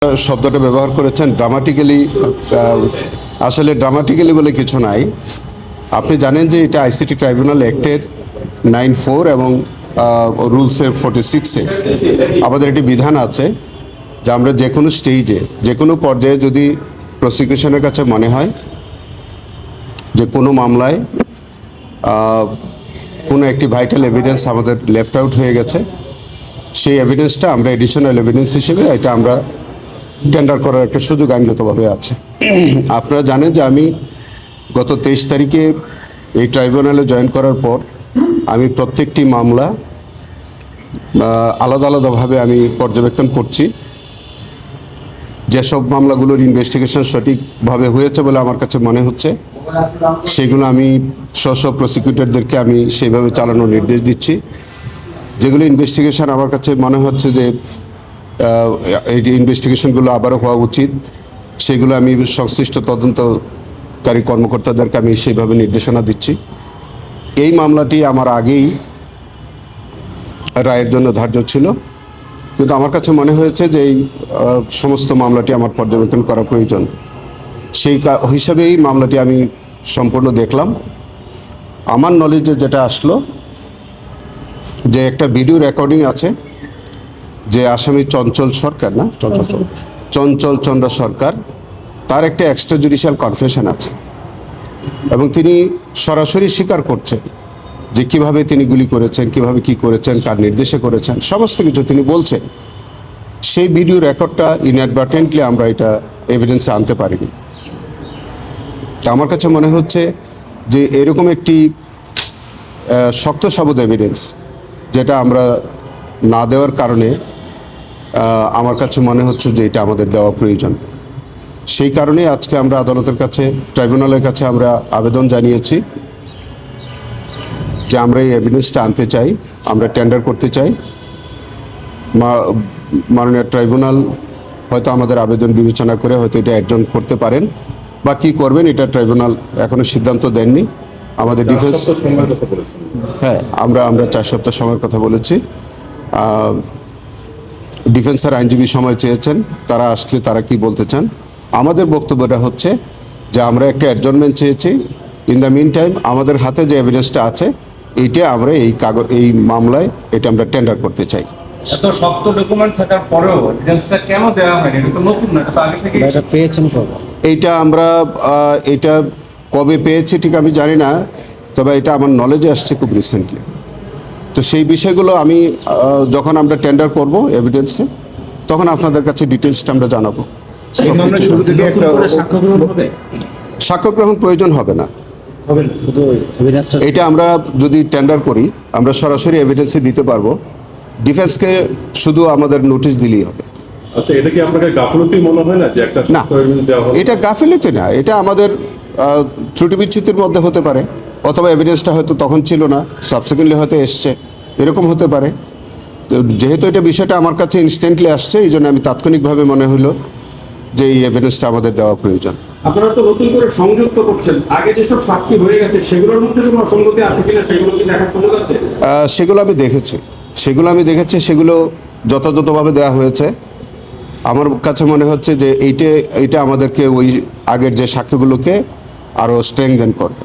শব্দটা ব্যবহার করেছেন ড্রামাটিক্যালি। আসলে ড্রামাটিক্যালি বলে কিছু নাই। আপনি জানেন যে এটা আইসিটি ট্রাইব্যুনাল অ্যাক্টের 9(4) এবং রুলসের 46-এ আমাদের একটি বিধান আছে যে আমরা যে কোনো স্টেজে যে কোনো পর্যায়ে যদি প্রসিকিউশনের কাছে মনে হয় যে কোনো মামলায় কোনো একটি ভাইটাল এভিডেন্স আমাদের লেফট আউট হয়ে গেছে, সেই এভিডেন্সটা আমরা এডিশনাল এভিডেন্স হিসেবে এটা আমরা টেন্ডার করার একটা সুযোগ আইনগতভাবে আছে। আপনারা জানেন যে আমি গত 23 তারিখে এই ট্রাইব্যুনালে জয়েন করার পর আমি প্রত্যেকটি মামলা আলাদা আলাদাভাবে আমি পর্যবেক্ষণ করছি। যেসব মামলাগুলোর ইনভেস্টিগেশন সঠিকভাবে হয়েছে বলে আমার কাছে মনে হচ্ছে সেগুলো আমি স্ব প্রসিকিউটরদেরকে আমি সেইভাবে চালানোর নির্দেশ দিচ্ছি। যেগুলো ইনভেস্টিগেশন আমার কাছে মনে হচ্ছে যে এই ইনভেস্টিগেশনগুলো আবারও হওয়া উচিত, সেগুলো আমি সংশ্লিষ্ট তদন্তকারী কর্মকর্তাদেরকে আমি সেইভাবে নির্দেশনা দিচ্ছি। এই মামলাটি আমার আগেই রায়ের জন্য ধার্য ছিল, কিন্তু আমার কাছে মনে হয়েছে যে এই সমস্ত মামলাটি আমার পর্যবেক্ষণ করা প্রয়োজন। সেই হিসাবেই মামলাটি আমি সম্পূর্ণ দেখলাম। আমার নলেজে যেটা আসলো যে একটা ভিডিও রেকর্ডিং আছে যে আসামি চঞ্চল সরকার, না চঞ্চল চন্দ্র সরকার, তার একটা এক্সট্রা জুডিশিয়াল কনফেশন আছে এবং তিনি সরাসরি স্বীকার করছেন যে কিভাবে তিনি গুলি করেছেন, কিভাবে কি করেছেন, কার নির্দেশে করেছেন, সমস্ত কিছু তিনি বলছেন। সেই ভিডিও রেকর্ডটা ইনঅ্যাডভার্টেন্টলি আমরা এটা এভিডেন্সে আনতে পারিনি। আমার কাছে মনে হচ্ছে যে এরকম একটি শক্ত সাবুত এভিডেন্স যেটা আমরা না দেওয়ার কারণে আমার কাছে মনে হচ্ছে যে এটা আমাদের দেওয়া প্রয়োজন। সেই কারণেই আজকে আমরা আদালতের কাছে, ট্রাইব্যুনালের কাছে আমরা আবেদন জানিয়েছি যে আমরা এই এভিডেন্সটা আনতে চাই, আমরা টেন্ডার করতে চাই। মাননীয় ট্রাইব্যুনাল হয়তো আমাদের আবেদন বিবেচনা করে হয়তো এটা অ্যাডজন করতে পারেন বা কী করবেন এটা ট্রাইব্যুনাল এখনও সিদ্ধান্ত দেননি। আমাদের ডিফেন্স, হ্যাঁ, আমরা 4 সপ্তাহ সময়ের কথা বলেছি। ডিফেন্সের আইনজীবী সময় চেয়েছেন, তারা আসলে তারা কি বলতে চান। আমাদের বক্তব্যটা হচ্ছে যে আমরা একটা অ্যাডজনমেন্ট চেয়েছি। ইন দ্য মিন টাইম আমাদের হাতে যে এভিডেন্সটা আছে এইটা আমরা এই মামলায় এটা আমরা টেন্ডার করতে চাই। এত শক্ত ডকুমেন্ট থাকার পরেও এভিডেন্সটা কেন দেওয়া হয়নি? এটা তো নতুন না, এটা তো আগে থেকেই এটা পেয়েছেন কবে? এইটা আমরা এটা কবে পেয়েছি ঠিক আমি জানি না, তবে এটা আমার নলেজে আসছে খুব রিসেন্টলি। তো সেই বিষয়গুলো আমি যখন আমরা টেন্ডার করব এভিডেন্সে তখন আপনাদের কাছে ডিটেলসটা আমরা জানাবো। সাক্ষ্য গ্রহণ প্রয়োজন হবে না। এটা আমরা যদি টেন্ডার করি আমরা সরাসরি এভিডেন্সে দিতে পারবো। ডিফেন্সকে শুধু আমাদের নোটিশ দিলেই হবে। আচ্ছা, এটা কি আপনাকে গাফিলতি মনে হয় না যে একটা না, এটা গাফিলতি না, এটা আমাদের ত্রুটি বিচ্যুতির মধ্যে হতে পারে, অথবা এভিডেন্সটা হয়তো তখন ছিল না, সাবসিকুয়েন্টলি হয়তো এসছে, এরকম হতে পারে। তো যেহেতু এটা বিষয়টা আমার কাছে ইনস্ট্যান্টলি আসছে, এই জন্য আমি তাৎক্ষণিকভাবে মনে হলো যে এই এভিডেন্সটা আমাদের দেওয়া প্রয়োজন। আপনারা তো নতুন করে সংযুক্ত করছেন, আগে যেসব সাক্ষী হয়ে গেছে সেগুলোর মধ্যে কোনো অসঙ্গতি আছে কিনা সেগুলো কি দেখার সুযোগ আছে? সেগুলো আমি দেখেছি, সেগুলো যথাযথভাবে দেওয়া হয়েছে। আমার কাছে মনে হচ্ছে যে এইটা আমাদেরকে ওই আগের যে সাক্ষ্যগুলোকে আরও স্ট্রেংথেন করবে।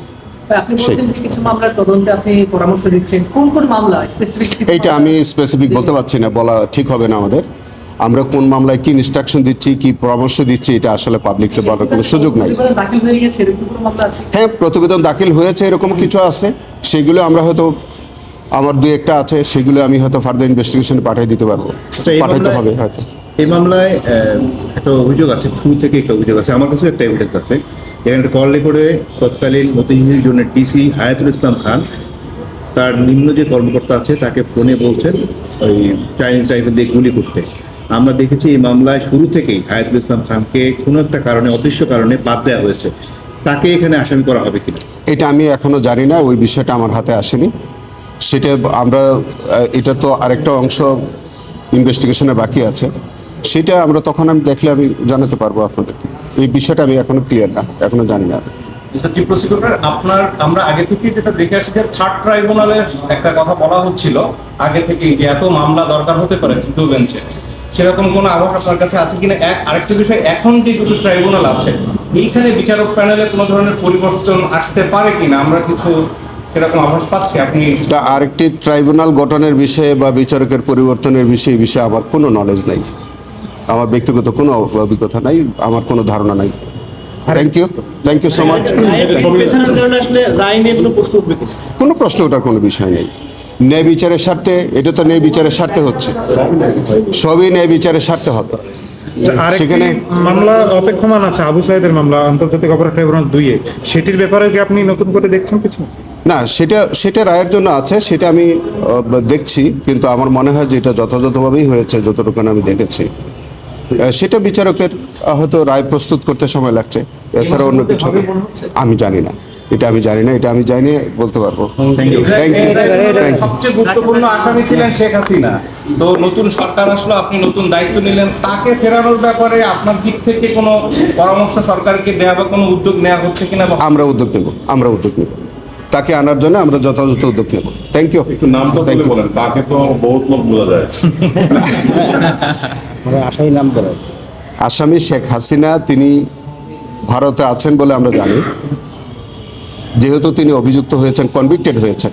আপনি বলছেন যে কিছু মামলার তদন্তে আপনি পরামর্শ দিচ্ছেন, কোন কোন মামলা স্পেসিফিক? এইটা আমি স্পেসিফিক বলতে পারছি না, বলা ঠিক হবে না আমাদের। আমরা কোন মামলায় কি ইনস্ট্রাকশন দিচ্ছি, কি পরামর্শ দিচ্ছি, এটা আসলে পাবলিকলি বলার কোনো সুযোগ নাই। দাখিল হয়ে গেছে এরকম কোনো মামলা আছে? হ্যাঁ, প্রতিবেদন দাখিল হয়েছে, এরকম কিছু আছে। সেগুলো আমরা হয়তো আমার 2-1টা আছে, সেগুলো আমি হয়তো ফার্দার ইনভেস্টিগেশনে পাঠিয়ে দিতে পারবো, পাঠাইতে হবে হয়তো। এই মামলায় একটা অভিযোগ আছে, শুরু থেকে একটা অভিযোগ আছে, আমার কাছে একটা এভিডেন্স আছে। এখানে একটা কল রেকর্ডে তৎকালীন মতিঝিল জোনের ডিসি হায়াতুল ইসলাম খান তার নিম্ন যে কর্মকর্তা আছে তাকে ফোনে বলছেন ওই চাইনিজ রাইফেল দিয়ে গুলি করতে। আমরা দেখেছি এই মামলায় শুরু থেকেই হায়াতুল ইসলাম খানকে কোনো একটা কারণে, অদৃশ্য কারণে বাদ দেওয়া হয়েছে। তাকে এখানে আসামি করা হবে কিনা এটা আমি এখনও জানি না, ওই বিষয়টা আমার হাতে আসেনি। সেটা আমরা, এটা তো আরেকটা অংশ ইনভেস্টিগেশনে বাকি আছে, সেটা আমরা তখন আমি দেখলে আমি জানাতে পারবো আপনাদেরকে। এই বিষয়টা আমি এখনো ক্লিয়ার না, এখনো জানি না। চিফ প্রসিকিউটর, আমরা আগে থেকে যেটা দেখে আসছি যে থার্ড ট্রাইব্যুনালের একটা কথা বলা হচ্ছিল আগে থেকে, এত মামলা দরকার হতে পারে তৃতীয় বেঞ্চে, সেরকম কোনো আভাস আপনার কাছে আছে কিনা? আরেকটা বিষয়, এখন যে দুটো ট্রাইব্যুনাল আছে এইখানে বিচারক প্যানেলে কোনো ধরনের পরিবর্তন আসতে পারে কিনা, আমরা কিছু সেরকম আভাস পাচ্ছি? আপনি তা আরেকটি ট্রাইব্যুনাল গঠনের বিষয়ে বা বিচারকের পরিবর্তনের বিষয়ে এই বিষয়ে আমার কোনো নলেজ নাই, আমার ব্যক্তিগত কোনো অভিজ্ঞতা নাই, আমার কোনো ধারণা নাই। Thank you so much. রায় নিয়ে কোনো প্রশ্ন উঠবে কিনা? কোনো প্রশ্ন ওঠার কোনো বিষয় নেই। ন্যায় বিচারের স্বার্থে, এটা তো ন্যায় বিচারের স্বার্থে হচ্ছে, সবই ন্যায় বিচারের স্বার্থে হবে। আরেকটি সেখানে মামলা অপেক্ষমান আছে, আবু সাইদের মামলা, আন্তর্জাতিক অপরাধ ট্রাইব্যুনাল 2-এ। সেটির ব্যাপারে কি আপনি নতুন করে দেখছেন কিছু? না, সেটা রায়ের জন্য আছে, সেটা আমি দেখছি, কিন্তু আমার মনে হয় যে এটা যথাযথভাবেই হয়েছে যতটুকু আমি দেখেছি। সেটা বিচারকের হয়তো রায় প্রস্তুত করতে সময় লাগছে, এছাড়া অন্য কিছু না। আমি জানি না, এটা আমি জানি বলতে পারবো। Thank you. সবচেয়ে গুরুত্বপূর্ণ আসামি ছিলেন শেখ হাসিনা, তো নতুন সরকার আসলো, আপনি নতুন দায়িত্ব নিলেন, তাকে ফেরানোর ব্যাপারে আপনার দিক থেকে কোনো পরামর্শ সরকারকে দেওয়া বা কোনো উদ্যোগ নেওয়া হচ্ছে কিনা? আমরা উদ্যোগ নেব, তাকে আনার জন্য আমরা যথাযথ উদ্যোগ নেব। Thank you. একটু নামটা বলে বলেন, তাকে তো বহুত লোক বোঝা যায়। আসামি শেখ হাসিনা, তিনি ভারতে আছেন বলে আমরা জানি। যেহেতু তিনি অভিযুক্ত হয়েছেন, কনভিক্টেড হয়েছেন,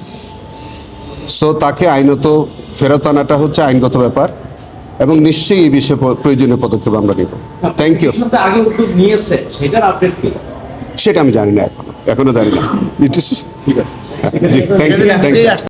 সো তাকে আইনত ফেরত আনাটা হচ্ছে আইনগত ব্যাপার, এবং নিশ্চয়ই এই বিষয়ে প্রয়োজনীয় পদক্ষেপ আমরা নেব। Thank you. আগে উদ্যোগ নিয়েছে, সেটার আপডেট কি? সেটা আমি জানি না, এখনো জানি না। ঠিক আছে। জি, থ্যাংক ইউ।